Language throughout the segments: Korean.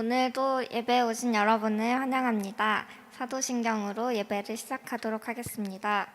오늘도 예배에 오신 여러분을 환영합니다. 사도신경으로 예배를 시작하도록 하겠습니다.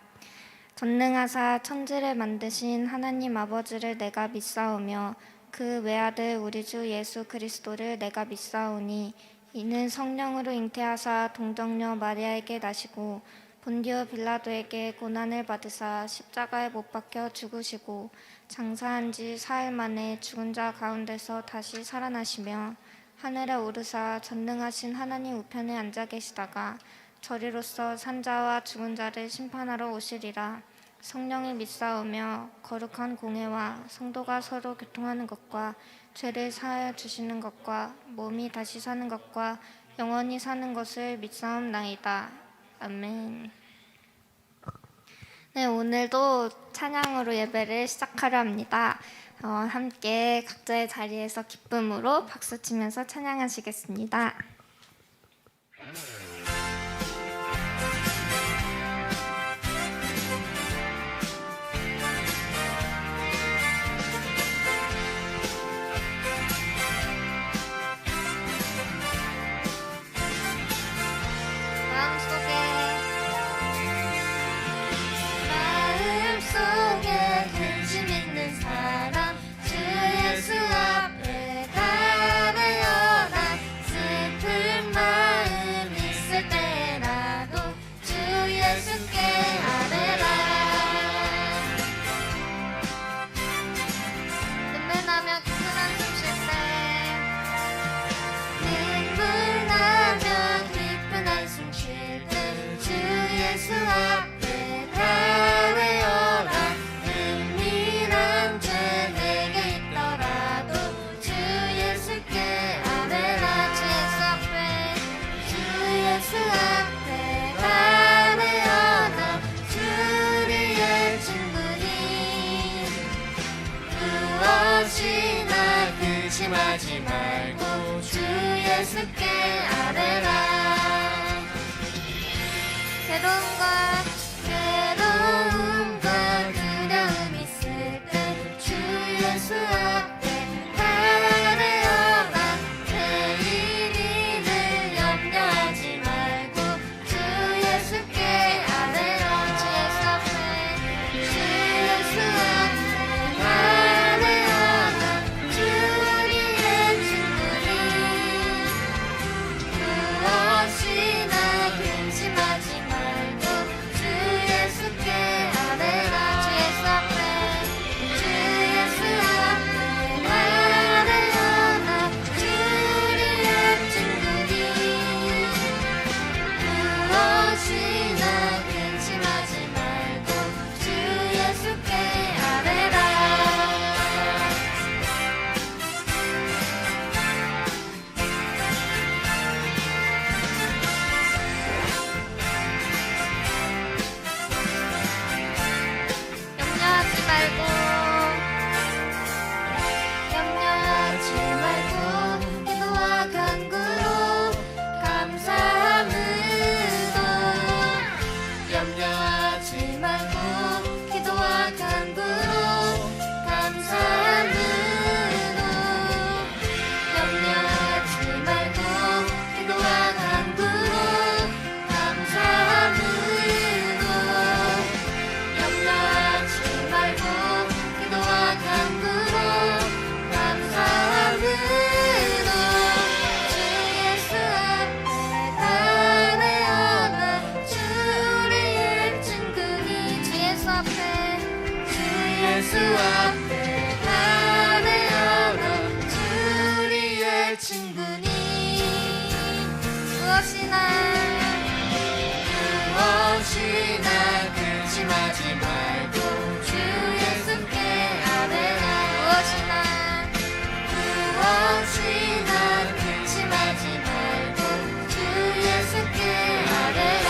전능하사 천지를 만드신 하나님 아버지를 내가 믿사오며 그 외아들 우리 주 예수 그리스도를 내가 믿사오니 이는 성령으로 잉태하사 동정녀 마리아에게 나시고 본디오 빌라도에게 고난을 받으사 십자가에 못 박혀 죽으시고 장사한 지 사흘 만에 죽은 자 가운데서 다시 살아나시며 하늘에 오르사 전능하신 하나님 우편에 앉아 계시다가 저리로서 산자와 죽은 자를 심판하러 오시리라. 성령을 믿사오며 거룩한 공회와 성도가 서로 교통하는 것과 죄를 사하여 주시는 것과 몸이 다시 사는 것과 영원히 사는 것을 믿사옵나이다. 아멘. 네, 오늘도 찬양으로 예배를 시작하려 합니다. 함께 각자의 자리에서 기쁨으로 박수치면서 찬양하시겠습니다. 마음속에 근심 있는 사람 주 예수 앞에 달려라. 슬픈 마음 있을 때라도 주 예수께 아뢰라. 눈물 나며 깊은 한숨 쉴 때 눈물 나며 깊은 한숨 쉴 때 주 예수 앞에 달려라. 은밀한 죄 내게 있더라도 주 예수께 아뢰라. 주 예수 앞에 달려라. 주 우리의 친구니 무엇이나 근심하지 말고 주 예수께 아뢰라. 괴로움과 두려움 있을 때 주 예수 앞에 달려라. 내일 일을 염려하지 말고 주 예수께 아뢰라. 주 예수 앞에 달려라. 주 우리의 친구니 무엇이나 근심하지 말고 주 예수께 아뢰라. 주 예수 앞에 달려라. 주 우리의 친구니 무엇이나 근심하지 말고 주 예수께 아뢰라. 염려하지 말고 기도와 간구로 감사함으로. 염려하지 말고 기도와 간구로 감사함으로. 염려하지 말고 기도와 간구로 감사함으로. 염려하지 말고 기도와 간구로 감사함으로. 주 예수 앞에 달려라. 주 우리의 친구니 주 예수 앞에 달려라. 주 우리의 친구니 무엇이나 근심하지 말고 주 예수께 아뢰라. 무엇이나 근심하지 말고 주 예수께 아뢰라.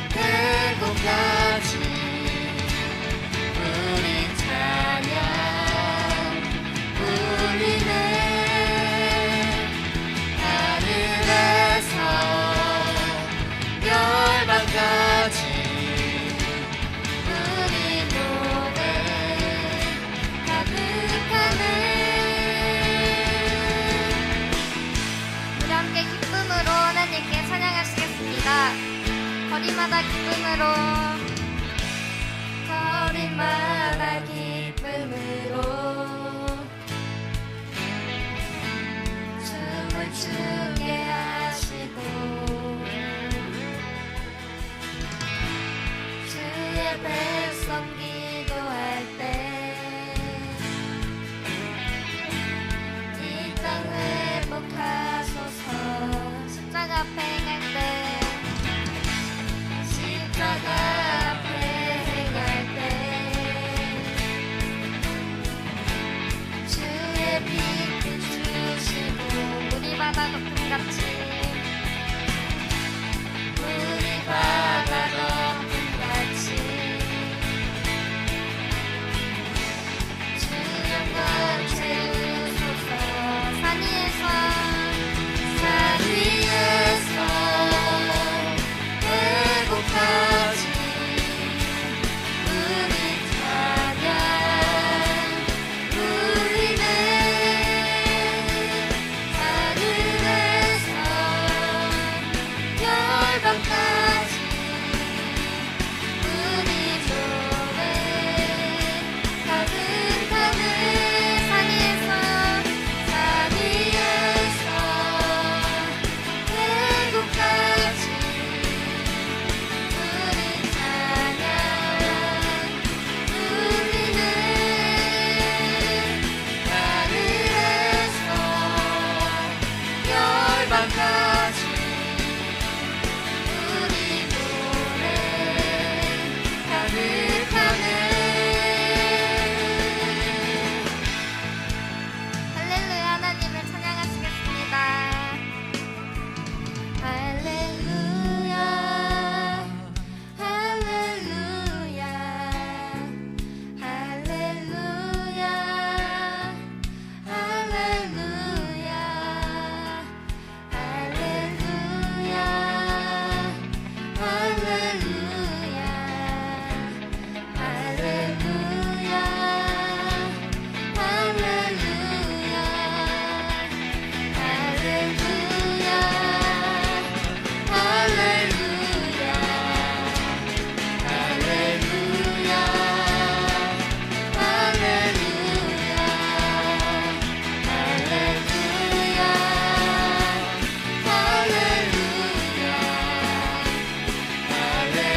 대구까지 우리 찬양 울리네. 하늘에서 열방까지 우리 노래 가득하네. 우리 함께 기쁨으로 하나님께 찬양하시겠습니다. 거리마다 기쁨으로, 거리마다 기쁨으로 춤을 추게 하시고 주의 백성 기도할 때 이 땅 회복하소서. 십자가 앞에 행할 때 십자가 앞에 행할 때 주의 빛을 주시고 물이 바다 덮음같이 물이 바다 덮음같이 주 영광 채우소서. 산 위에서 산 위에서 대구까지 우리 찬양 울리네. 하늘에서 열방까지 우리 노래 가득하네. 산 위에서 산 위에서 대구까지 우리 찬양 울리네. 하늘에서 열방까지 우리 노래 가득하네. 할렐루야 하나님을 찬양하시겠습니다. 할렐루야 할렐루야 할렐루야 할렐루야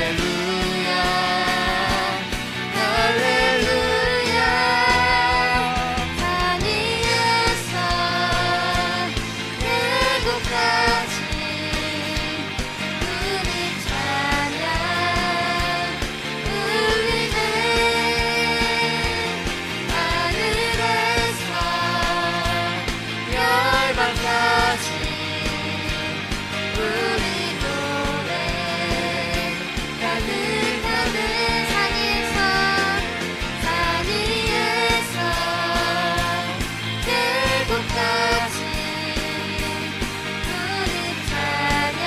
할렐루야 할렐루야 산 위에서 대구까지 우리 찬양 울리네. 하늘에서 열방까지 우리 노래 가득하네. 산 위에서 산 위에서 대구까지 우리 찬양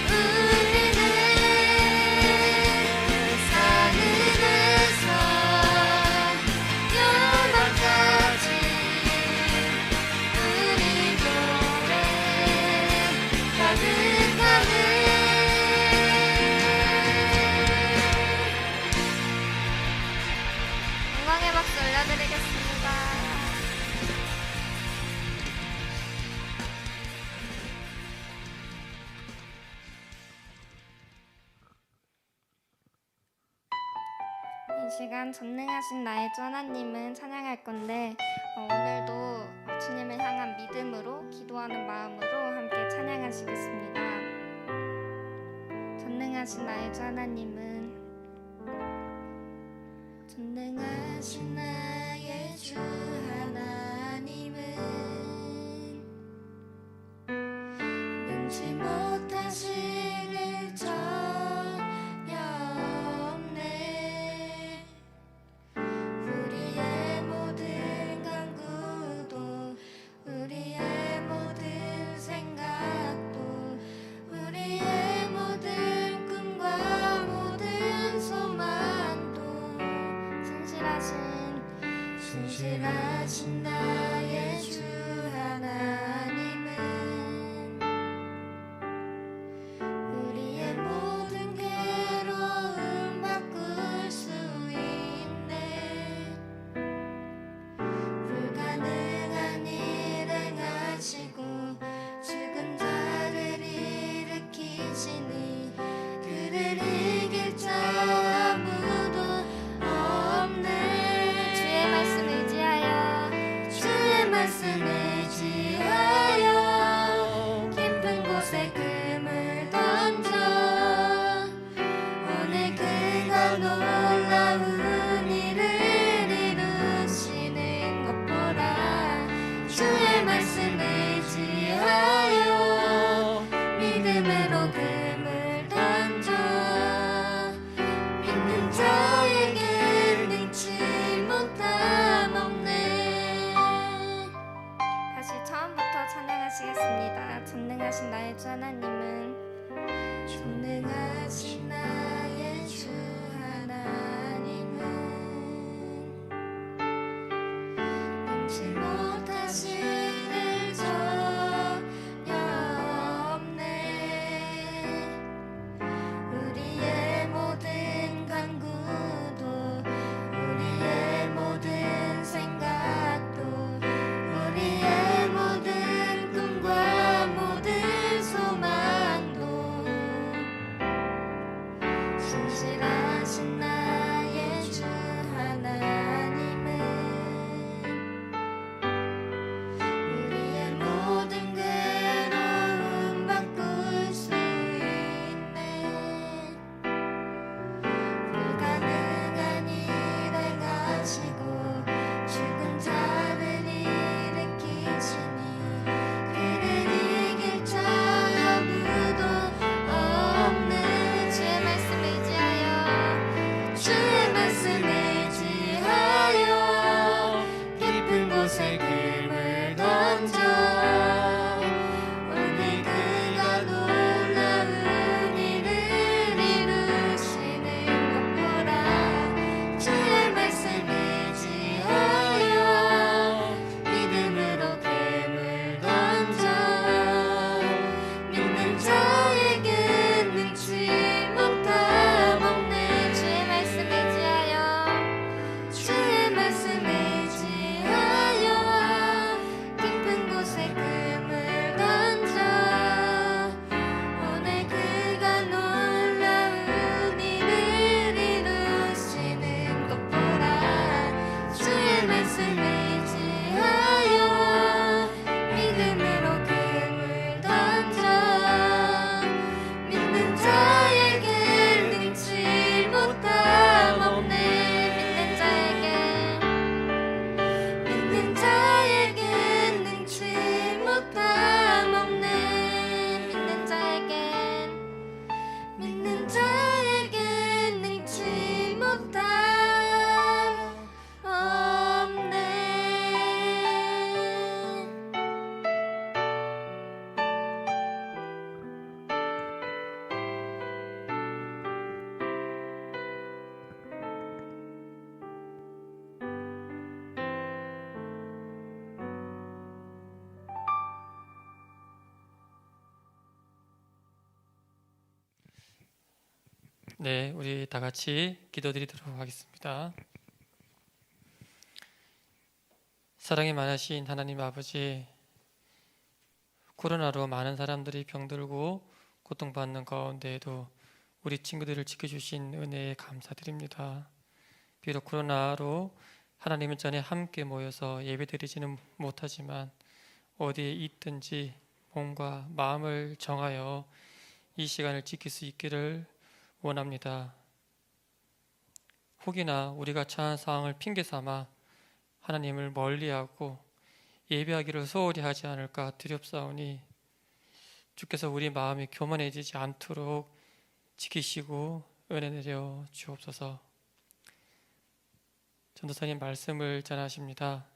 울리네. 하늘에서 열방까지 우리 노래 가득하네. 영광의 박수 올려드리겠습니다. 이 시간 전능하신 나의 주 하나님은 찬양할 건데 오늘도 주님을 향한 믿음으로 기도하는 마음으로 함께 찬양하시겠습니다. 전능하신 나의 주 하나님은 전능하신 나의 주 하나님은 능치 못 전능하신 나의 주 하나님은 전능하신 나의 주 하나님은 능치 못하실 일 전혀 없네. 우리의 모든 간구도 우리의 모든 생각도 우리의 모든 꿈과 모든 소망도 신실하신 나의 주 하나님은 우리의 모든 괴로움 바꿀 수 있네. 불가능한 일을 가시고 죽은 자를 일으키시니 그를 이길 자 아무도 없는 주의 말씀 의지하여 주의 말씀 의지하여 깊은 곳에 금을 던져 오늘 그가 놀라운 일을 이루시는 것 보라. 주의 말씀 의지하여 믿음으로 금을 던져 믿는 자에게 능치 못함 없네. 주의 말씀 의지하여 주의 말씀 의지하여 깊은 곳에 금을 던져 오늘 그가 놀라운 일을 이루시는 것 보라. 주의 말씀 의지하여 믿음으로 금을 던져 믿는 자에게 능치 못함 없네. 믿는 자에게 능치 못함 없네. 믿는 자에게 능치 못함 없네. 네, 우리 다 같이 기도드리도록 하겠습니다. 사랑이 많으신 하나님 아버지, 코로나로 많은 사람들이 병들고 고통받는 가운데에도 우리 친구들을 지켜주신 은혜에 감사드립니다. 비록 코로나로 하나님의 전에 함께 모여서 예배드리지는 못하지만 어디에 있든지 몸과 마음을 정하여 이 시간을 지킬 수 있기를 원합니다. 혹이나 우리가 처한 상황을 핑계 삼아 하나님을 멀리하고 예배하기를 소홀히 하지 않을까 두렵사오니 주께서 우리 마음이 교만해지지 않도록 지키시고 은혜 내려 주옵소서. 전도사님 말씀을 전하십니다.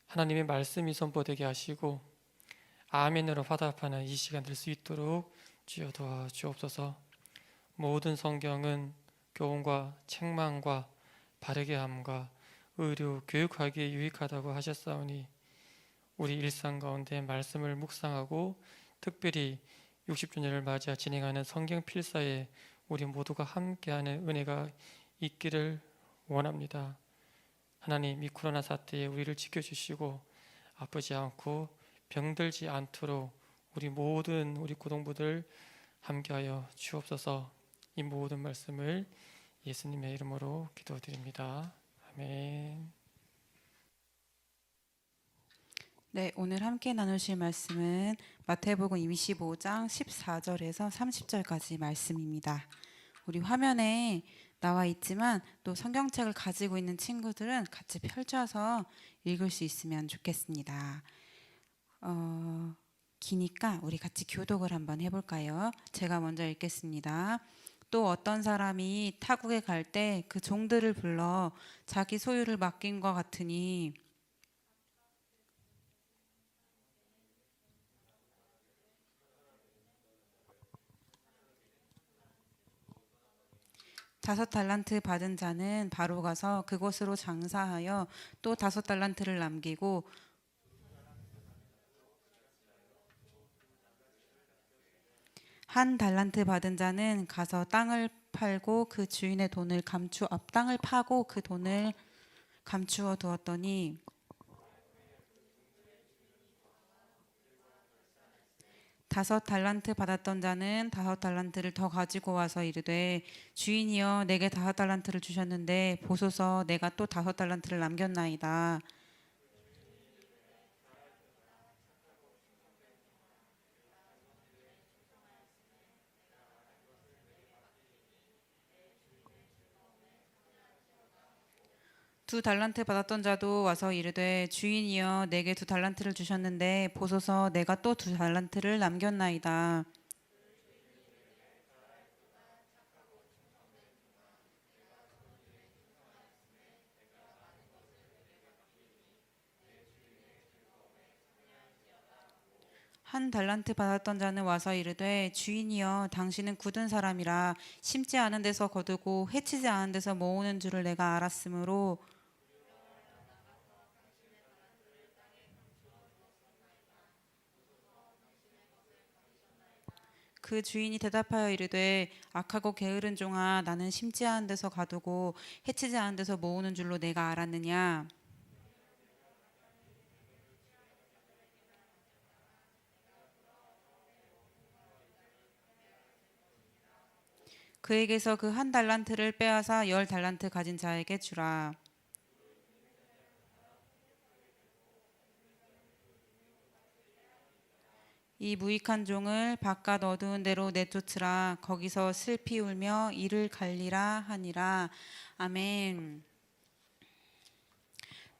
하나님의 말씀이 선포되게 하시고 아멘으로 화답하는 이 시간 될 수 있도록 주여 도와 주옵소서. 모든 성경은 교훈과 책망과 바르게 함과 의료, 교육하기에 유익하다고 하셨사오니 우리 일상 가운데 말씀을 묵상하고 특별히 60주년을 맞아 진행하는 성경 필사에 우리 모두가 함께하는 은혜가 있기를 원합니다. 하나님, 이 코로나 사태에 우리를 지켜주시고 아프지 않고 병들지 않도록 우리 모든 우리 고동부들 함께하여 주옵소서. 이 모든 말씀을 예수님의 이름으로 기도드립니다. 아멘. 네, 오늘 함께 나누실 말씀은 마태복음 25장 14절에서 30절까지 말씀입니다. 우리 화면에 나와 있지만 또 성경책을 가지고 있는 친구들은 같이 펼쳐서 읽을 수 있으면 좋겠습니다. 기니까 우리 같이 교독을 한번 해볼까요? 제가 먼저 읽겠습니다. 또 어떤 사람이 타국에 갈 때 그 종들을 불러 자기 소유를 맡긴 것 같으니 5달란트 받은 자는 바로 가서 그곳으로 장사하여 또 5달란트를 남기고 한 달란트 받은 자는 가서 땅을 팔고 그 주인의 돈을 땅을 파고 그 돈을 감추어 두었더니 5달란트 받았던 자는 5달란트를 더 가지고 와서 이르되 주인이여 내게 5달란트를 주셨는데 보소서 내가 또 5달란트를 남겼나이다. 두 달란트 받았던 자도 와서 이르되 주인이여 내게 2달란트를 주셨는데 보소서 내가 또 2달란트를 남겼나이다. 한 달란트 받았던 자는 와서 이르되 주인이여 당신은 굳은 사람이라 심지 않은 데서 거두고 해치지 않은 데서 모으는 줄을 내가 알았으므로 그 주인이 대답하여 이르되 악하고 게으른 종아 나는 심지 않은 데서 가두고 해치지 않은 데서 모으는 줄로 내가 알았느냐. 그에게서 그 한 달란트를 빼앗아 10달란트 가진 자에게 주라. 이 무익한 종을 바깥 어두운 데로 내쫓으라. 거기서 슬피 울며 이를 갈리라 하니라. 아멘.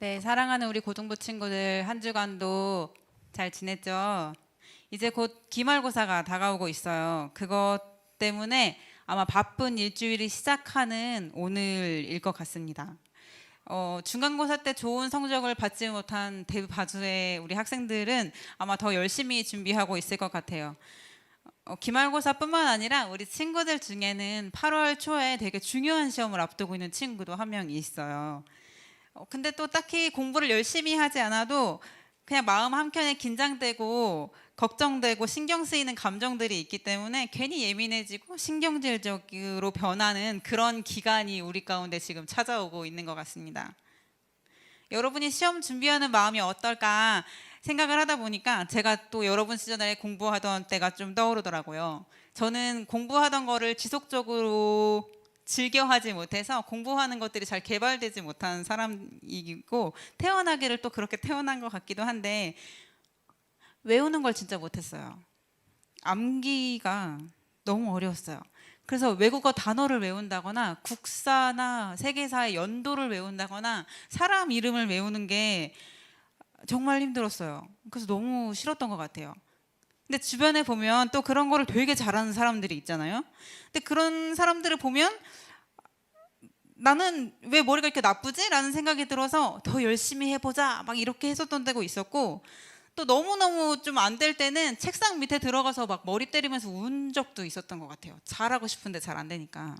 네, 사랑하는 우리 고등부 친구들 한 주간도 잘 지냈죠? 이제 곧 기말고사가 다가오고 있어요. 그것 때문에 아마 바쁜 일주일이 시작하는 오늘일 것 같습니다. 중간고사 때 좋은 성적을 받지 못한 대다수의 우리 학생들은 아마 더 열심히 준비하고 있을 것 같아요. 기말고사뿐만 아니라 우리 친구들 중에는 8월 초에 되게 중요한 시험을 앞두고 있는 친구도 한 명 있어요. 근데 또 딱히 공부를 열심히 하지 않아도 그냥 마음 한켠에 긴장되고 걱정되고 신경 쓰이는 감정들이 있기 때문에 괜히 예민해지고 신경질적으로 변하는 그런 기간이 우리 가운데 지금 찾아오고 있는 것 같습니다. 여러분이 시험 준비하는 마음이 어떨까 생각을 하다 보니까 제가 또 여러분 시절에 공부하던 때가 좀 떠오르더라고요. 저는 공부하던 거를 지속적으로 즐겨하지 못해서 공부하는 것들이 잘 개발되지 못한 사람이고 태어나기를 또 그렇게 태어난 것 같기도 한데 외우는 걸 진짜 못했어요. 암기가 너무 어려웠어요. 그래서 외국어 단어를 외운다거나 국사나 세계사의 연도를 외운다거나 사람 이름을 외우는 게 정말 힘들었어요. 그래서 너무 싫었던 것 같아요. 근데 주변에 보면 또 그런 거를 되게 잘하는 사람들이 있잖아요. 근데 그런 사람들을 보면 나는 왜 머리가 이렇게 나쁘지? 라는 생각이 들어서 더 열심히 해보자 막 이렇게 했었던 때가 있었고 또 너무너무 좀 안 될 때는 책상 밑에 들어가서 막 머리 때리면서 운 적도 있었던 것 같아요. 잘하고 싶은데 잘 안 되니까.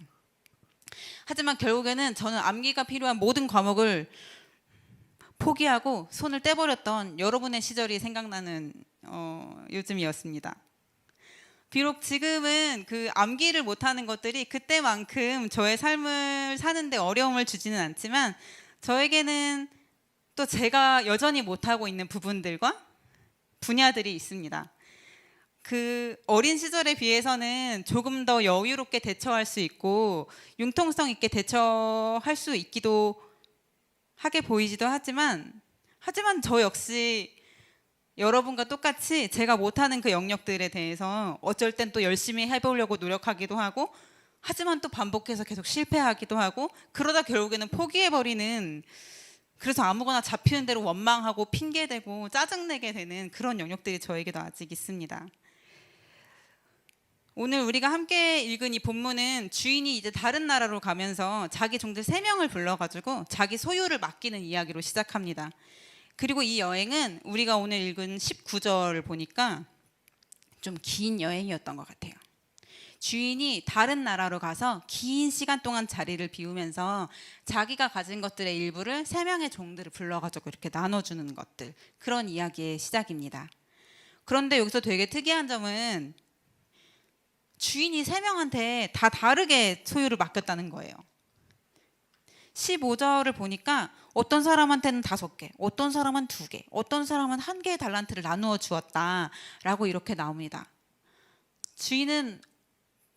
하지만 결국에는 저는 암기가 필요한 모든 과목을 포기하고 손을 떼버렸던 여러분의 시절이 생각나는 요즘이었습니다. 비록 지금은 그 암기를 못하는 것들이 그때만큼 저의 삶을 사는데 어려움을 주지는 않지만 저에게는 또 제가 여전히 못하고 있는 부분들과 분야들이 있습니다. 그 어린 시절에 비해서는 조금 더 여유롭게 대처할 수 있고 융통성 있게 대처할 수 있기도 하게 보이지도 하지만 저 역시 여러분과 똑같이 제가 못하는 그 영역들에 대해서 어쩔 땐 또 열심히 해보려고 노력하기도 하고 하지만 또 반복해서 계속 실패하기도 하고 그러다 결국에는 포기해버리는 그래서 아무거나 잡히는 대로 원망하고 핑계대고 짜증내게 되는 그런 영역들이 저에게도 아직 있습니다. 오늘 우리가 함께 읽은 이 본문은 주인이 이제 다른 나라로 가면서 자기 종들 3명을 불러가지고 자기 소유를 맡기는 이야기로 시작합니다. 그리고 이 여행은 우리가 오늘 읽은 19절을 보니까 좀 긴 여행이었던 것 같아요. 주인이 다른 나라로 가서 긴 시간 동안 자리를 비우면서 자기가 가진 것들의 일부를 3명의 종들을 불러가지고 이렇게 나눠주는 것들, 그런 이야기의 시작입니다. 그런데 여기서 되게 특이한 점은 주인이 3명한테 다 다르게 소유를 맡겼다는 거예요. 15절을 보니까 어떤 사람한테는 5개, 어떤 사람은 2개, 어떤 사람은 1개의 달란트를 나누어 주었다라고 이렇게 나옵니다. 주인은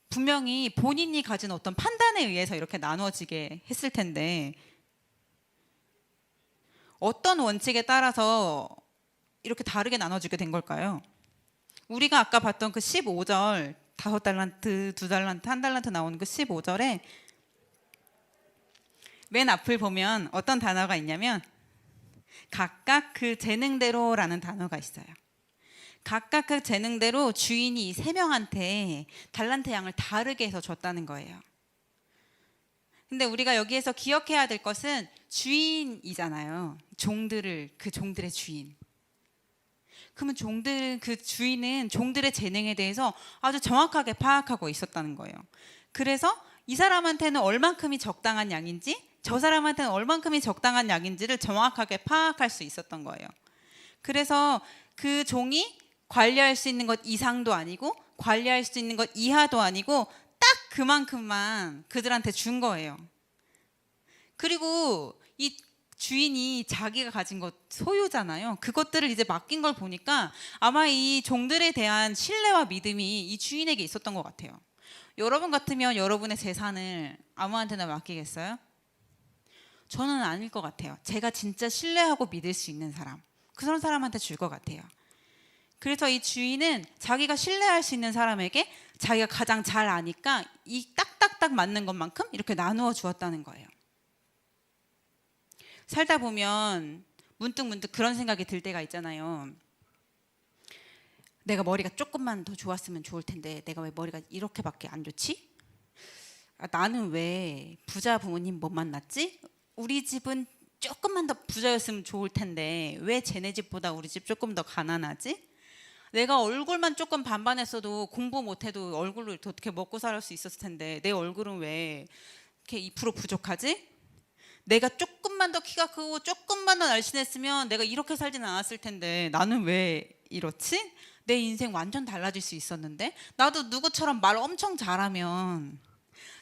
분명히 본인이 가진 어떤 판단에 의해서 이렇게 나누어지게 했을 텐데 어떤 원칙에 따라서 이렇게 다르게 나눠주게 된 걸까요? 우리가 아까 봤던 그 15절 5달란트, 2달란트, 1달란트 나오는 그 15절에 맨 앞을 보면 어떤 단어가 있냐면 각각 그 재능대로라는 단어가 있어요. 각각 그 재능대로 주인이 3명한테 달란트 양을 다르게 해서 줬다는 거예요. 근데 우리가 여기에서 기억해야 될 것은 주인이잖아요. 그 종들의 주인. 그러면 그 주인은 종들의 재능에 대해서 아주 정확하게 파악하고 있었다는 거예요. 그래서 이 사람한테는 얼만큼이 적당한 양인지, 저 사람한테는 얼만큼이 적당한 양인지를 정확하게 파악할 수 있었던 거예요. 그래서 그 종이 관리할 수 있는 것 이상도 아니고 관리할 수 있는 것 이하도 아니고 딱 그만큼만 그들한테 준 거예요. 그리고 이 주인이 자기가 가진 것 소유잖아요. 그것들을 이제 맡긴 걸 보니까 아마 이 종들에 대한 신뢰와 믿음이 이 주인에게 있었던 것 같아요. 여러분 같으면 여러분의 재산을 아무한테나 맡기겠어요? 저는 아닐 것 같아요. 제가 진짜 신뢰하고 믿을 수 있는 사람, 그런 사람한테 줄 것 같아요. 그래서 이 주인은 자기가 신뢰할 수 있는 사람에게 자기가 가장 잘 아니까 이 딱딱딱 맞는 것만큼 이렇게 나누어 주었다는 거예요. 살다 보면 문득 그런 생각이 들 때가 있잖아요. 내가 머리가 조금만 더 좋았으면 좋을 텐데 내가 왜 머리가 이렇게밖에 안 좋지? 나는 왜 부자 부모님 못 만났지? 우리 집은 조금만 더 부자였으면 좋을 텐데 왜 쟤네 집보다 우리 집 조금 더 가난하지? 내가 얼굴만 조금 반반했어도 공부 못해도 얼굴로 어떻게 먹고 살 수 있었을 텐데 내 얼굴은 왜 이렇게 2% 부족하지? 내가 조금만 더 키가 크고 조금만 더 날씬했으면 내가 이렇게 살진 않았을 텐데 나는 왜 이렇지? 내 인생 완전 달라질 수 있었는데 나도 누구처럼 말 엄청 잘하면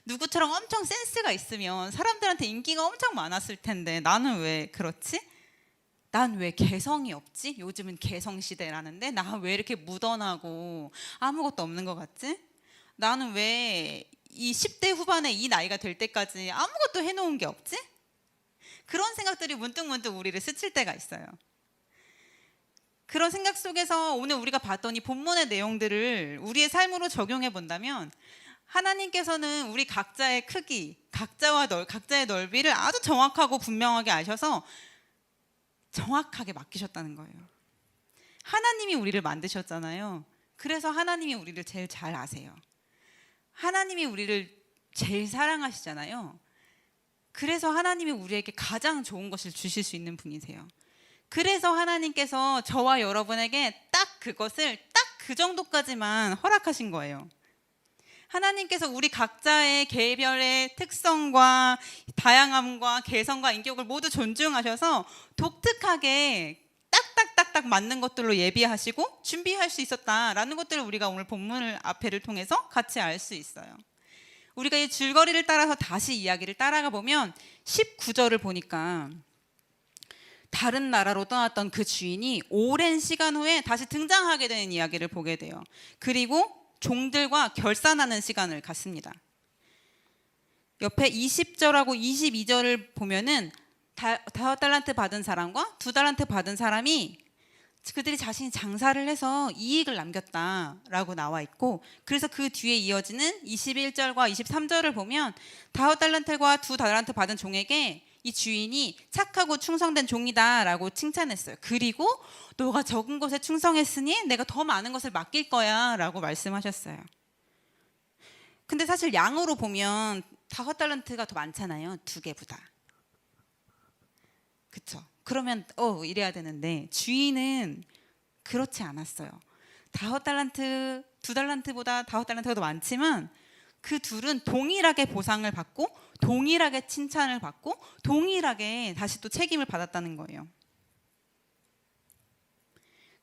누구처럼 엄청 센스가 있으면 사람들한테 인기가 엄청 많았을 텐데 나는 왜 그렇지? 난 왜 개성이 없지? 요즘은 개성시대라는데 나 왜 이렇게 묻어나고 아무것도 없는 것 같지? 나는 왜 이 10대 후반에 이 나이가 될 때까지 아무것도 해놓은 게 없지? 그런 생각들이 문득 우리를 스칠 때가 있어요. 그런 생각 속에서 오늘 우리가 봤던 이 본문의 내용들을 우리의 삶으로 적용해 본다면 하나님께서는 우리 각자의 크기, 각자의 넓이를 아주 정확하고 분명하게 아셔서 정확하게 맡기셨다는 거예요. 하나님이 우리를 만드셨잖아요. 그래서 하나님이 우리를 제일 잘 아세요. 하나님이 우리를 제일 사랑하시잖아요. 그래서 하나님이 우리에게 가장 좋은 것을 주실 수 있는 분이세요. 그래서 하나님께서 저와 여러분에게 딱 그것을 딱 그 정도까지만 허락하신 거예요. 하나님께서 우리 각자의 개별의 특성과 다양함과 개성과 인격을 모두 존중하셔서 독특하게 딱딱딱딱 맞는 것들로 예비하시고 준비할 수 있었다라는 것들을 우리가 오늘 본문을 앞에를 통해서 같이 알 수 있어요. 우리가 이 줄거리를 따라서 다시 이야기를 따라가 보면 19절을 보니까 다른 나라로 떠났던 그 주인이 오랜 시간 후에 다시 등장하게 되는 이야기를 보게 돼요. 그리고 종들과 결산하는 시간을 갖습니다. 옆에 20절하고 22절을 보면은 5달란트 받은 사람과 2달란트 받은 사람이 그들이 자신이 장사를 해서 이익을 남겼다라고 나와 있고, 그래서 그 뒤에 이어지는 21절과 23절을 보면 5달란트과 2달란트 받은 종에게 이 주인이 착하고 충성된 종이다라고 칭찬했어요. 그리고 너가 적은 것에 충성했으니 내가 더 많은 것을 맡길 거야 라고 말씀하셨어요. 근데 사실 양으로 보면 5달란트가 더 많잖아요. 2개보다. 그쵸? 그러면 이래야 되는데 주인은 그렇지 않았어요. 5달란트, 2달란트보다 5달란트가 더 많지만 그 둘은 동일하게 보상을 받고 동일하게 칭찬을 받고 동일하게 다시 또 책임을 받았다는 거예요.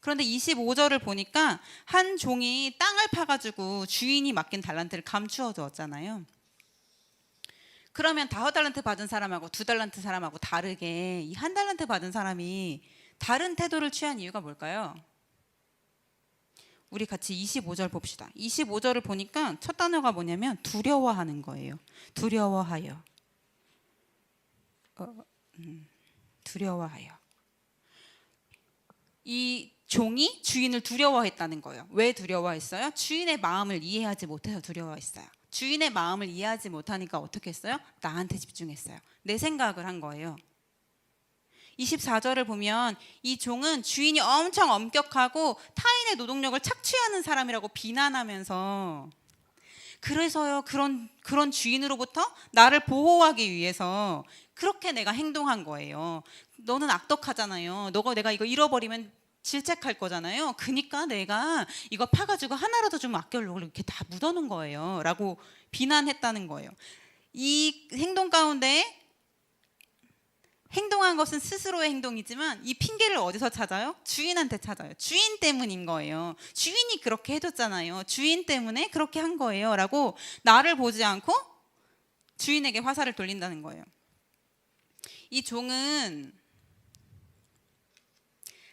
그런데 25절을 보니까 한 종이 땅을 파가지고 주인이 맡긴 달란트를 감추어 두었잖아요. 그러면 5달란트 받은 사람하고 2달란트 사람하고 다르게 이 1달란트 받은 사람이 다른 태도를 취한 이유가 뭘까요? 우리 같이 25절 봅시다. 25절을 보니까 첫 단어가 뭐냐면 두려워하는 거예요. 두려워하여. 두려워하여. 이 종이 주인을 두려워했다는 거예요. 왜 두려워했어요? 주인의 마음을 이해하지 못해서 두려워했어요. 주인의 마음을 이해하지 못하니까 어떻게 했어요? 나한테 집중했어요. 내 생각을 한 거예요. 24절을 보면 이 종은 주인이 엄청 엄격하고 타인의 노동력을 착취하는 사람이라고 비난하면서 그래서요 그런 주인으로부터 나를 보호하기 위해서 그렇게 내가 행동한 거예요. 너는 악독하잖아요. 내가 이거 잃어버리면 질책할 거잖아요. 그러니까 내가 이거 파가지고 하나라도 좀 아껴려고 이렇게 다 묻어놓은 거예요. 라고 비난했다는 거예요. 이 행동 가운데 행동한 것은 스스로의 행동이지만 이 핑계를 어디서 찾아요? 주인한테 찾아요. 주인 때문인 거예요. 주인이 그렇게 해줬잖아요. 주인 때문에 그렇게 한 거예요. 라고 나를 보지 않고 주인에게 화살을 돌린다는 거예요. 이 종은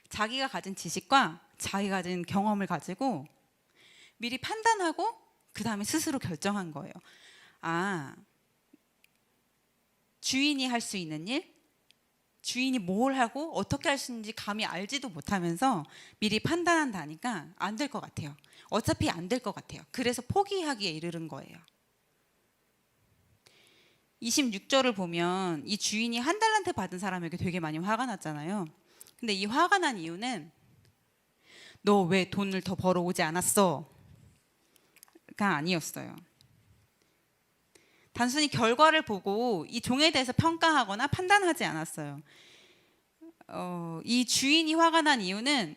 자기가 가진 지식과 자기가 가진 경험을 가지고 미리 판단하고 그 다음에 스스로 결정한 거예요. 주인이 할 수 있는 일, 주인이 뭘 하고 어떻게 할 수 있는지 감히 알지도 못하면서 미리 판단한다니까 안 될 것 같아요. 어차피 안 될 것 같아요. 그래서 포기하기에 이르는 거예요. 26절을 보면 이 주인이 1달란트 받은 사람에게 되게 많이 화가 났잖아요. 근데 이 화가 난 이유는 너 왜 돈을 더 벌어오지 않았어? 가 아니었어요. 단순히 결과를 보고 이 종에 대해서 평가하거나 판단하지 않았어요. 이 주인이 화가 난 이유는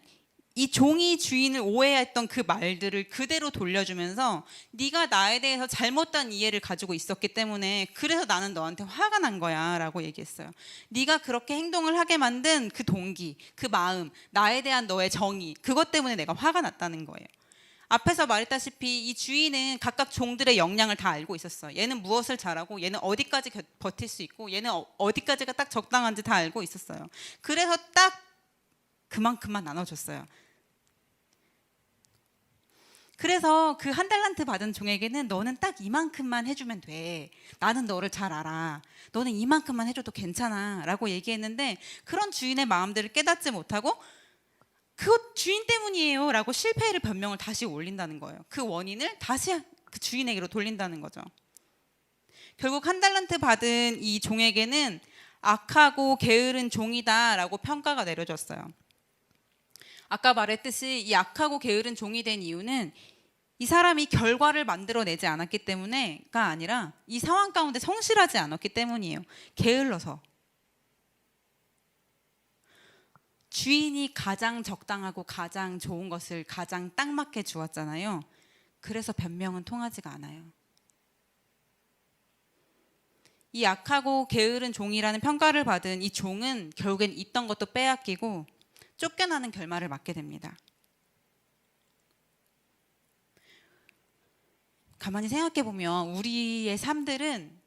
이 종이 주인을 오해했던 그 말들을 그대로 돌려주면서 네가 나에 대해서 잘못된 이해를 가지고 있었기 때문에 그래서 나는 너한테 화가 난 거야 라고 얘기했어요. 네가 그렇게 행동을 하게 만든 그 동기, 그 마음, 나에 대한 너의 정의, 그것 때문에 내가 화가 났다는 거예요. 앞에서 말했다시피 이 주인은 각각 종들의 역량을 다 알고 있었어요. 얘는 무엇을 잘하고 얘는 어디까지 버틸 수 있고 얘는 어디까지가 딱 적당한지 다 알고 있었어요. 그래서 딱 그만큼만 나눠줬어요. 그래서 그 1달란트 받은 종에게는 너는 딱 이만큼만 해주면 돼. 나는 너를 잘 알아. 너는 이만큼만 해줘도 괜찮아 라고 얘기했는데 그런 주인의 마음들을 깨닫지 못하고 그것 주인 때문이에요 라고 실패를 변명을 다시 올린다는 거예요. 그 원인을 다시 그 주인에게로 돌린다는 거죠. 결국 1달란트 받은 이 종에게는 악하고 게으른 종이다 라고 평가가 내려졌어요. 아까 말했듯이 이 악하고 게으른 종이 된 이유는 이 사람이 결과를 만들어내지 않았기 때문에가 아니라 이 상황 가운데 성실하지 않았기 때문이에요. 게을러서. 주인이 가장 적당하고 가장 좋은 것을 가장 딱 맞게 주었잖아요. 그래서 변명은 통하지가 않아요. 이 악하고 게으른 종이라는 평가를 받은 이 종은 결국엔 있던 것도 빼앗기고 쫓겨나는 결말을 맞게 됩니다. 가만히 생각해 보면 우리의 삶들은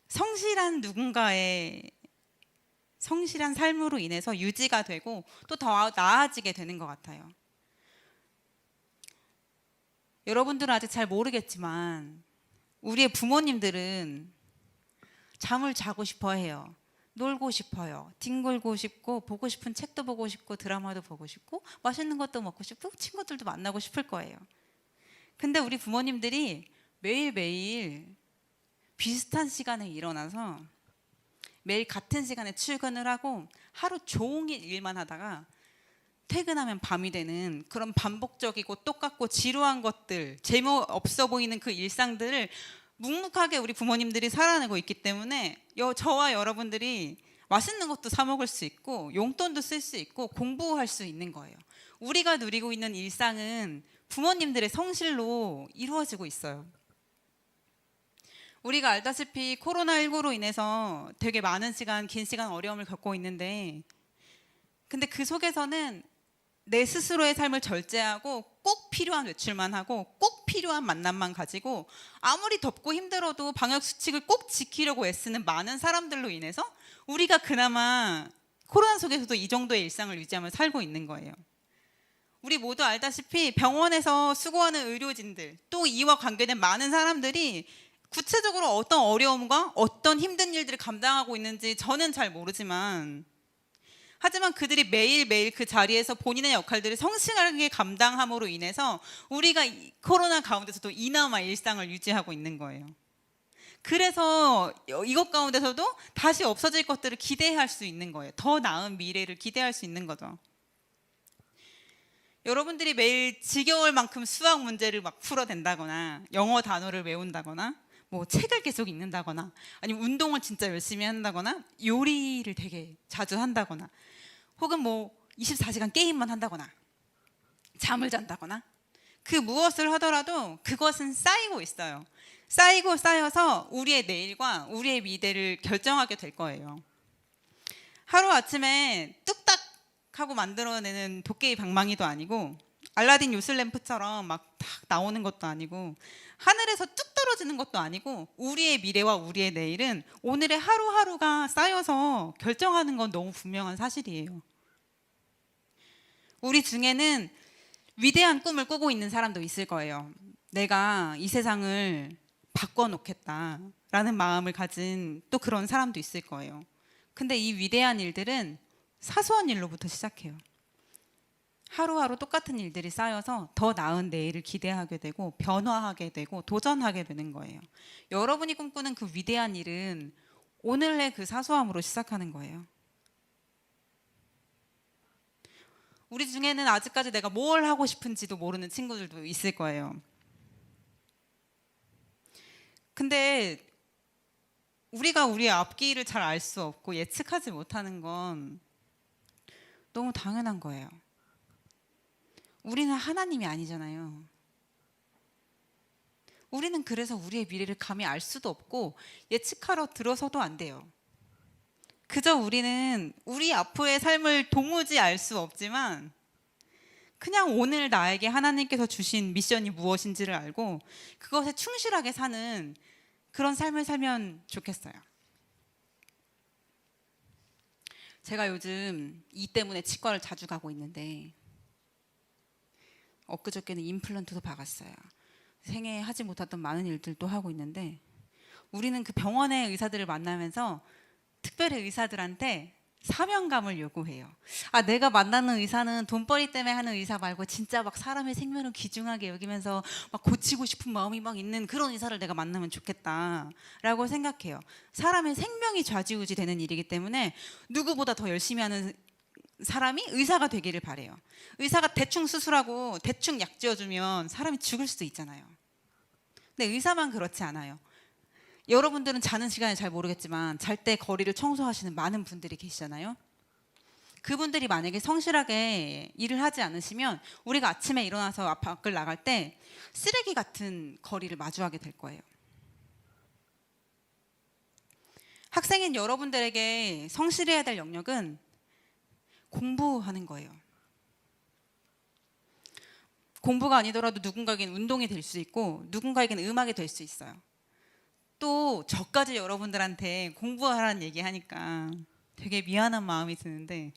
성실한 누군가의 성실한 삶으로 인해서 유지가 되고 또 더 나아지게 되는 것 같아요. 여러분들은 아직 잘 모르겠지만 우리의 부모님들은 잠을 자고 싶어 해요. 놀고 싶어요. 뒹굴고 싶고 보고 싶은 책도 보고 싶고 드라마도 보고 싶고 맛있는 것도 먹고 싶고 친구들도 만나고 싶을 거예요. 근데 우리 부모님들이 매일매일 비슷한 시간에 일어나서 매일 같은 시간에 출근을 하고 하루 종일 일만 하다가 퇴근하면 밤이 되는 그런 반복적이고 똑같고 지루한 것들, 재미없어 보이는 그 일상들을 묵묵하게 우리 부모님들이 살아내고 있기 때문에 저와 여러분들이 맛있는 것도 사 먹을 수 있고 용돈도 쓸 수 있고 공부할 수 있는 거예요. 우리가 누리고 있는 일상은 부모님들의 성실로 이루어지고 있어요. 우리가 알다시피 코로나19로 인해서 되게 많은 시간, 긴 시간 어려움을 겪고 있는데, 근데 그 속에서는 내 스스로의 삶을 절제하고 꼭 필요한 외출만 하고 꼭 필요한 만남만 가지고 아무리 덥고 힘들어도 방역 수칙을 꼭 지키려고 애쓰는 많은 사람들로 인해서 우리가 그나마 코로나 속에서도 이 정도의 일상을 유지하며 살고 있는 거예요. 우리 모두 알다시피 병원에서 수고하는 의료진들, 또 이와 관계된 많은 사람들이 구체적으로 어떤 어려움과 어떤 힘든 일들을 감당하고 있는지 저는 잘 모르지만, 하지만 그들이 매일매일 그 자리에서 본인의 역할들을 성실하게 감당함으로 인해서 우리가 이 코로나 가운데서도 이나마 일상을 유지하고 있는 거예요. 그래서 이것 가운데서도 다시 없어질 것들을 기대할 수 있는 거예요. 더 나은 미래를 기대할 수 있는 거죠. 여러분들이 매일 지겨울 만큼 수학 문제를 막 풀어댄다거나 영어 단어를 외운다거나 뭐 책을 계속 읽는다거나 아니면 운동을 진짜 열심히 한다거나 요리를 되게 자주 한다거나 혹은 뭐 24시간 게임만 한다거나 잠을 잔다거나 그 무엇을 하더라도 그것은 쌓이고 있어요. 쌓이고 쌓여서 우리의 내일과 우리의 미래를 결정하게 될 거예요. 하루아침에 뚝딱 하고 만들어내는 도깨비 방망이도 아니고 알라딘 요술램프처럼 막 탁 나오는 것도 아니고 하늘에서 뚝 떨어지는 것도 아니고 우리의 미래와 우리의 내일은 오늘의 하루하루가 쌓여서 결정하는 건 너무 분명한 사실이에요. 우리 중에는 위대한 꿈을 꾸고 있는 사람도 있을 거예요. 내가 이 세상을 바꿔놓겠다라는 마음을 가진 또 그런 사람도 있을 거예요. 근데 이 위대한 일들은 사소한 일로부터 시작해요. 하루하루 똑같은 일들이 쌓여서 더 나은 내일을 기대하게 되고 변화하게 되고 도전하게 되는 거예요. 여러분이 꿈꾸는 그 위대한 일은 오늘의 그 사소함으로 시작하는 거예요. 우리 중에는 아직까지 내가 뭘 하고 싶은지도 모르는 친구들도 있을 거예요. 근데 우리가 우리의 앞길을 잘 알 수 없고 예측하지 못하는 건 너무 당연한 거예요. 우리는 하나님이 아니잖아요. 우리는 그래서 우리의 미래를 감히 알 수도 없고 예측하러 들어서도 안 돼요. 그저 우리는 우리 앞으로의 삶을 도무지 알 수 없지만 그냥 오늘 나에게 하나님께서 주신 미션이 무엇인지를 알고 그것에 충실하게 사는 그런 삶을 살면 좋겠어요. 제가 요즘 이 때문에 치과를 자주 가고 있는데 엊그저께는 임플란트도 박았어요. 생애 하지 못했던 많은 일들도 하고 있는데 우리는 그 병원의 의사들을 만나면서 특별히 의사들한테 사명감을 요구해요. 아, 내가 만나는 의사는 돈벌이 때문에 하는 의사 말고 진짜 막 사람의 생명을 귀중하게 여기면서 막 고치고 싶은 마음이 막 있는 그런 의사를 내가 만나면 좋겠다라고 생각해요. 사람의 생명이 좌지우지 되는 일이기 때문에 누구보다 더 열심히 하는 사람이 의사가 되기를 바래요. 의사가 대충 수술하고 대충 약 지어주면 사람이 죽을 수도 있잖아요. 근데 의사만 그렇지 않아요. 여러분들은 자는 시간을 잘 모르겠지만 잘 때 거리를 청소하시는 많은 분들이 계시잖아요. 그분들이 만약에 성실하게 일을 하지 않으시면 우리가 아침에 일어나서 밖을 나갈 때 쓰레기 같은 거리를 마주하게 될 거예요. 학생인 여러분들에게 성실해야 될 영역은 공부하는 거예요. 공부가 아니더라도 누군가에겐 운동이 될 수 있고 누군가에겐 음악이 될 수 있어요. 또 저까지 여러분들한테 공부하라는 얘기하니까 되게 미안한 마음이 드는데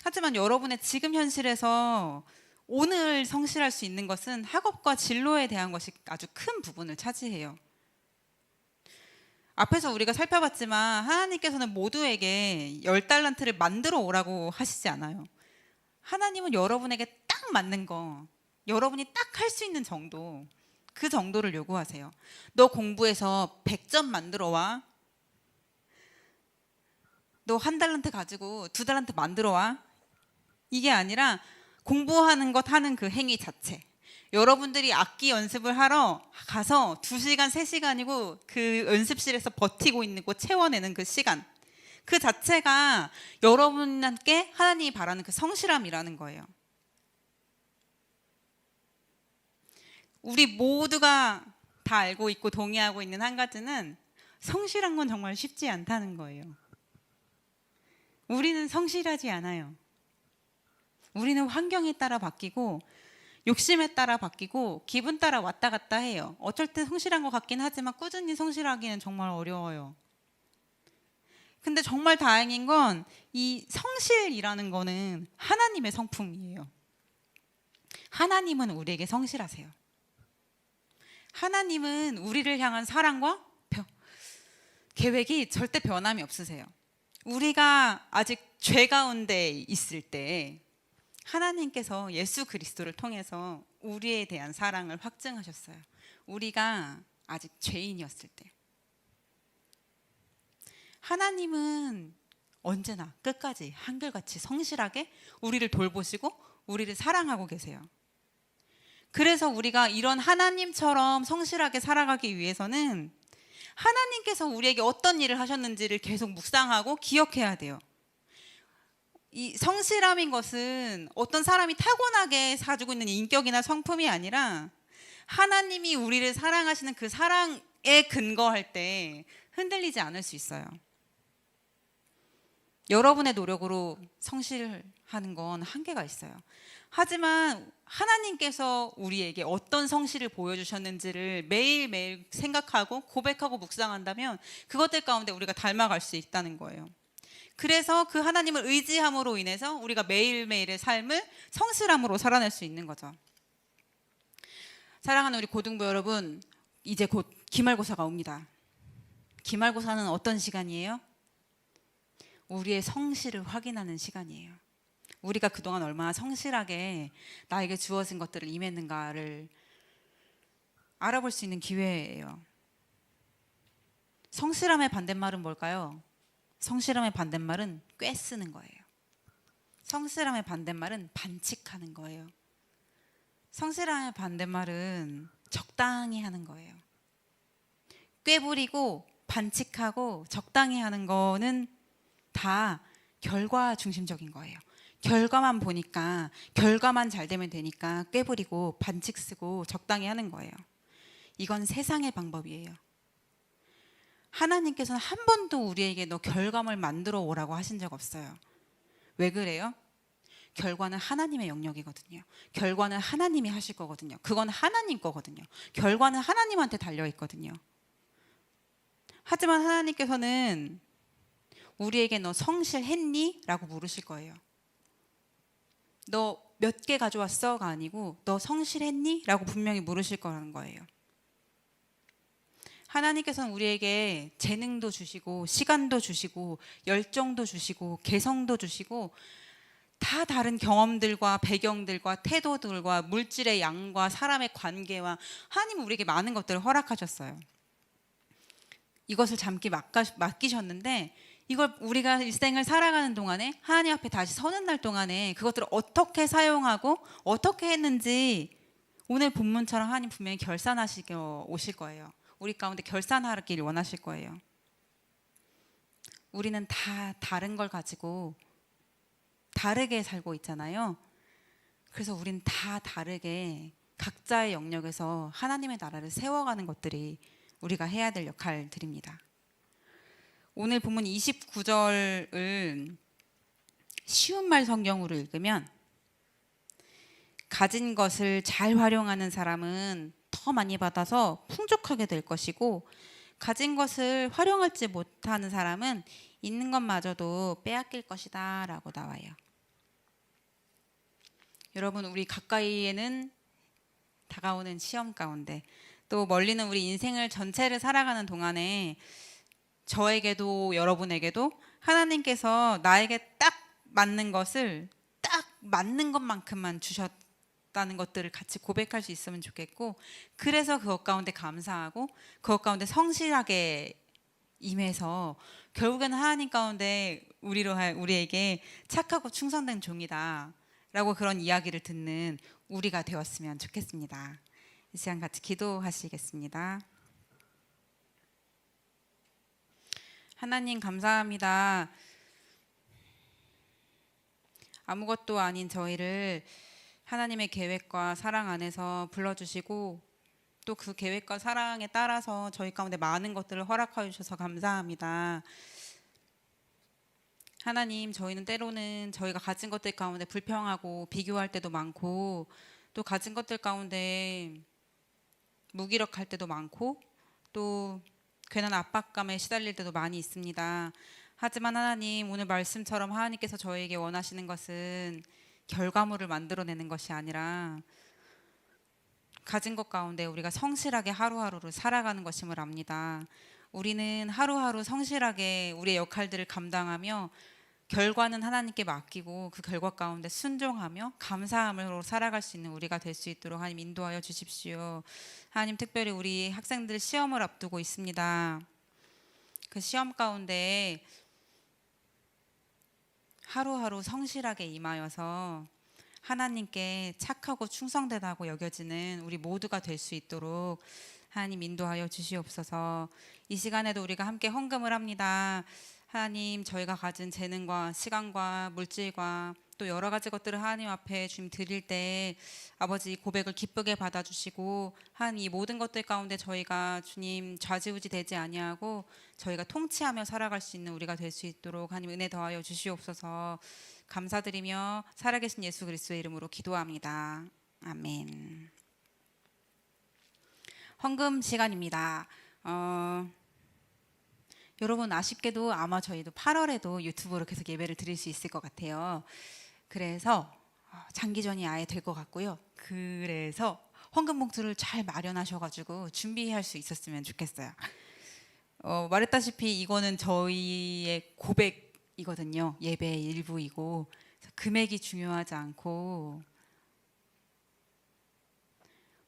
하지만 여러분의 지금 현실에서 오늘 성실할 수 있는 것은 학업과 진로에 대한 것이 아주 큰 부분을 차지해요. 앞에서 우리가 살펴봤지만 하나님께서는 모두에게 10달란트를 만들어 오라고 하시지 않아요. 하나님은 여러분에게 딱 맞는 거, 여러분이 딱 할 수 있는 정도, 그 정도를 요구하세요. 너 공부해서 100점 만들어 와. 너 1달란트 가지고 2달란트 만들어 와. 이게 아니라 공부하는 것 하는 그 행위 자체. 여러분들이 악기 연습을 하러 가서 2시간, 3시간이고 그 연습실에서 버티고 있는 거 채워내는 그 시간. 그 자체가 여러분께 하나님이 바라는 그 성실함이라는 거예요. 우리 모두가 다 알고 있고 동의하고 있는 한 가지는 성실한 건 정말 쉽지 않다는 거예요. 우리는 성실하지 않아요. 우리는 환경에 따라 바뀌고 욕심에 따라 바뀌고 기분 따라 왔다 갔다 해요. 어쩔 때 성실한 것 같긴 하지만 꾸준히 성실하기는 정말 어려워요. 근데 정말 다행인 건 이 성실이라는 거는 하나님의 성품이에요. 하나님은 우리에게 성실하세요. 하나님은 우리를 향한 사랑과 계획이 절대 변함이 없으세요. 우리가 아직 죄 가운데 있을 때 하나님께서 예수 그리스도를 통해서 우리에 대한 사랑을 확증하셨어요. 우리가 아직 죄인이었을 때. 하나님은 언제나 끝까지 한결같이 성실하게 우리를 돌보시고 우리를 사랑하고 계세요. 그래서 우리가 이런 하나님처럼 성실하게 살아가기 위해서는 하나님께서 우리에게 어떤 일을 하셨는지를 계속 묵상하고 기억해야 돼요. 이 성실함인 것은 어떤 사람이 타고나게 가지고 있는 인격이나 성품이 아니라 하나님이 우리를 사랑하시는 그 사랑에 근거할 때 흔들리지 않을 수 있어요. 여러분의 노력으로 성실하는 건 한계가 있어요. 하지만 하나님께서 우리에게 어떤 성실을 보여주셨는지를 매일매일 생각하고 고백하고 묵상한다면 그것들 가운데 우리가 닮아갈 수 있다는 거예요. 그래서 그 하나님을 의지함으로 인해서 우리가 매일매일의 삶을 성실함으로 살아낼 수 있는 거죠. 사랑하는 우리 고등부 여러분, 이제 곧 기말고사가 옵니다. 기말고사는 어떤 시간이에요? 우리의 성실을 확인하는 시간이에요. 우리가 그동안 얼마나 성실하게 나에게 주어진 것들을 임했는가를 알아볼 수 있는 기회예요. 성실함의 반대말은 뭘까요? 성실함의 반대말은 꿰쓰는 거예요. 성실함의 반대말은 반칙하는 거예요. 성실함의 반대말은 적당히 하는 거예요. 꿰부리고 반칙하고 적당히 하는 거는 다 결과 중심적인 거예요. 결과만 보니까 결과만 잘 되면 되니까 꿰부리고 반칙 쓰고 적당히 하는 거예요. 이건 세상의 방법이에요. 하나님께서는 한 번도 우리에게 너 결과물 만들어 오라고 하신 적 없어요. 왜 그래요? 결과는 하나님의 영역이거든요. 결과는 하나님이 하실 거거든요. 그건 하나님 거거든요. 결과는 하나님한테 달려 있거든요. 하지만 하나님께서는 우리에게 너 성실했니? 라고 물으실 거예요. 너 몇 개 가져왔어?가 아니고 너 성실했니? 라고 분명히 물으실 거라는 거예요. 하나님께서는 우리에게 재능도 주시고 시간도 주시고 열정도 주시고 개성도 주시고 다 다른 경험들과 배경들과 태도들과 물질의 양과 사람의 관계와 하나님은 우리에게 많은 것들을 허락하셨어요. 이것을 잠기 맡기셨는데 이걸 우리가 일생을 살아가는 동안에 하나님 앞에 다시 서는 날 동안에 그것들을 어떻게 사용하고 어떻게 했는지 오늘 본문처럼 하나님 분명히 결산하시고 오실 거예요. 우리 가운데 결산하기를 원하실 거예요. 우리는 다 다른 걸 가지고 다르게 살고 있잖아요. 그래서 우리는 다 다르게 각자의 영역에서 하나님의 나라를 세워가는 것들이 우리가 해야 될 역할들입니다. 오늘 본문 29절을 쉬운 말 성경으로 읽으면 가진 것을 잘 활용하는 사람은 더 많이 받아서 풍족하게 될 것이고 가진 것을 활용하지 못하는 사람은 있는 것마저도 빼앗길 것이다 라고 나와요. 여러분, 우리 가까이에는 다가오는 시험 가운데 또 멀리는 우리 인생을 전체를 살아가는 동안에 저에게도 여러분에게도 하나님께서 나에게 딱 맞는 것을 딱 맞는 것만큼만 주셨다는 것들을 같이 고백할 수 있으면 좋겠고 그래서 그것 가운데 감사하고 그것 가운데 성실하게 임해서 결국에는 하나님 가운데 우리에게 착하고 충성된 종이다 라고 그런 이야기를 듣는 우리가 되었으면 좋겠습니다. 이 시간 같이 기도하시겠습니다. 하나님 감사합니다. 아무것도 아닌 저희를 하나님의 계획과 사랑 안에서 불러주시고 또 그 계획과 사랑에 따라서 저희 가운데 많은 것들을 허락하여 주셔서 감사합니다. 하나님, 저희는 때로는 저희가 가진 것들 가운데 불평하고 비교할 때도 많고, 또 가진 것들 가운데 무기력할 때도 많고, 또 괜한 압박감에 시달릴 때도 많이 있습니다. 하지만 하나님, 오늘 말씀처럼 하나님께서 저에게 원하시는 것은 결과물을 만들어내는 것이 아니라 가진 것 가운데 우리가 성실하게 하루하루를 살아가는 것임을 압니다. 우리는 하루하루 성실하게 우리의 역할들을 감당하며 결과는 하나님께 맡기고 그 결과 가운데 순종하며 감사함으로 살아갈 수 있는 우리가 될 수 있도록 하나님 인도하여 주십시오. 하나님, 특별히 우리 학생들 시험을 앞두고 있습니다. 그 시험 가운데 하루하루 성실하게 임하여서 하나님께 착하고 충성되다고 여겨지는 우리 모두가 될 수 있도록 하나님 인도하여 주시옵소서. 이 시간에도 우리가 함께 헌금을 합니다. 하나님, 저희가 가진 재능과 시간과 물질과 또 여러 가지 것들을 하나님 앞에 주님 드릴 때 아버지 고백을 기쁘게 받아주시고 하나님, 이 모든 것들 가운데 저희가 주님 좌지우지 되지 아니하고 저희가 통치하며 살아갈 수 있는 우리가 될 수 있도록 하나님 은혜 더하여 주시옵소서. 감사드리며 살아계신 예수 그리스도의 이름으로 기도합니다. 아멘. 헌금 시간입니다. 여러분, 아쉽게도 아마 저희도 8월에도 유튜브로 계속 예배를 드릴 수 있을 것 같아요. 그래서 장기전이 아예 될 것 같고요. 그래서 헌금 봉투를 잘 마련하셔가지고 준비할 수 있었으면 좋겠어요. 말했다시피 이거는 저희의 고백이거든요. 예배의 일부이고 금액이 중요하지 않고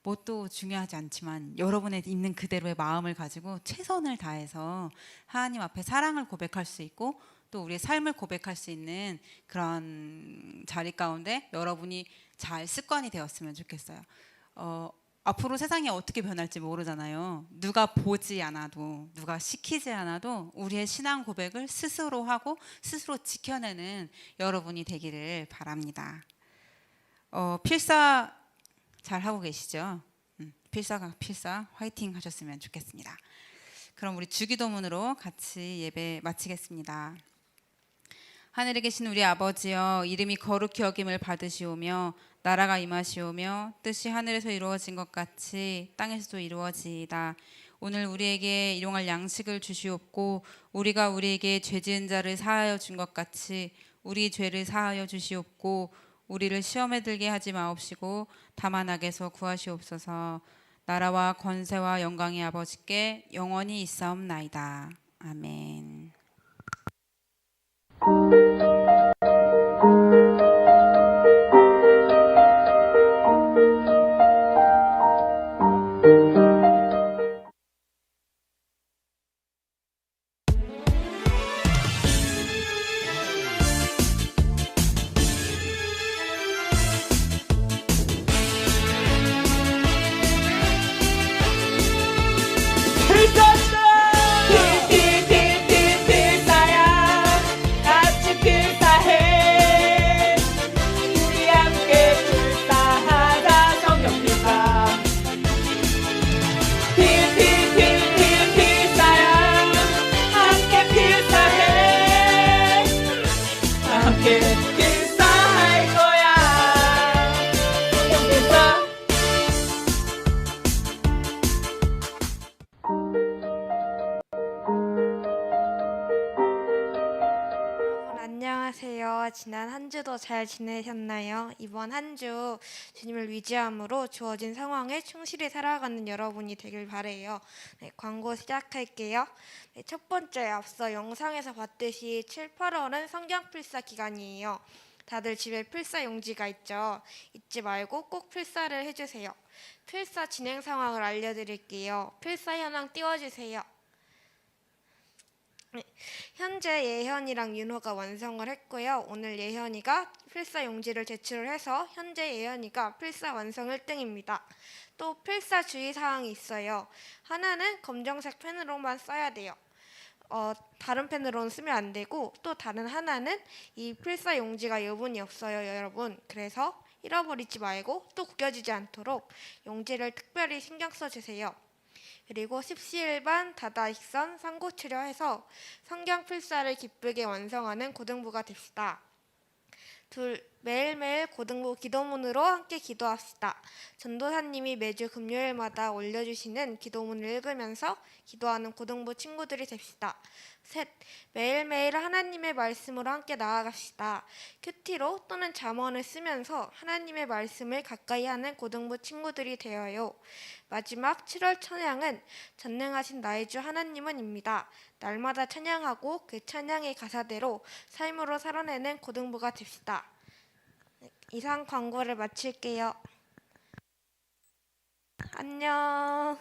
뭣도 중요하지 않지만 여러분의 있는 그대로의 마음을 가지고 최선을 다해서 하나님 앞에 사랑을 고백할 수 있고 또 우리의 삶을 고백할 수 있는 그런 자리 가운데 여러분이 잘 습관이 되었으면 좋겠어요. 앞으로 세상이 어떻게 변할지 모르잖아요. 누가 보지 않아도 누가 시키지 않아도 우리의 신앙 고백을 스스로 하고 스스로 지켜내는 여러분이 되기를 바랍니다. 필사 잘 하고 계시죠? 필사 화이팅 하셨으면 좋겠습니다. 그럼 우리 주기도문으로 같이 예배 마치겠습니다. 하늘에 계신 우리 아버지여, 이름이 거룩히 여김을 받으시오며 나라가 임하시오며 뜻이 하늘에서 이루어진 것 같이 땅에서도 이루어지이다. 오늘 우리에게 일용할 양식을 주시옵고 우리가 우리에게 죄 지은 자를 사하여 준 것 같이 우리 죄를 사하여 주시옵고 우리를 시험에 들게 하지 마옵시고 다만 악에서 구하시옵소서. 나라와 권세와 영광의 아버지께 영원히 있사옵나이다. 아멘. 안녕하세요. 지난 한 주도 잘 지내셨나요? 이번 한 주 주님을 위지함으로 주어진 상황에 충실히 살아가는 여러분이 되길 바래요. 광고 시작할게요. 첫 번째, 앞서 영상에서 봤듯이 7, 8월은 성경 필사 기간이에요. 다들 집에 필사 용지가 있죠? 잊지 말고 꼭 필사를 해주세요. 필사 진행 상황을 알려드릴게요. 필사 현황 띄워주세요. 현재 예현이랑 윤호가 완성을 했고요. 오늘 예현이가 필사 용지를 제출을 해서 현재 예현이가 필사 완성 1등입니다. 또 필사 주의사항이 있어요. 하나는 검정색 펜으로만 써야 돼요. 다른 펜으로는 쓰면 안 되고, 또 다른 하나는 이 필사 용지가 여분이 없어요, 여러분. 그래서 잃어버리지 말고 또 구겨지지 않도록 용지를 특별히 신경 써주세요. 그리고 십시일반 다다익선 상고치려해서 성경 필사를 기쁘게 완성하는 고등부가 됩시다. 매일매일 고등부 기도문으로 함께 기도합시다. 전도사님이 매주 금요일마다 올려주시는 기도문을 읽으면서 기도하는 고등부 친구들이 됩시다. 셋, 매일매일 하나님의 말씀으로 함께 나아갑시다. 큐티로 또는 잠언을 쓰면서 하나님의 말씀을 가까이 하는 고등부 친구들이 되어요. 마지막 7월 찬양은 전능하신 나의 주 하나님은입니다. 날마다 찬양하고 그 찬양의 가사대로 삶으로 살아내는 고등부가 됩시다. 이상 광고를 마칠게요. 안녕.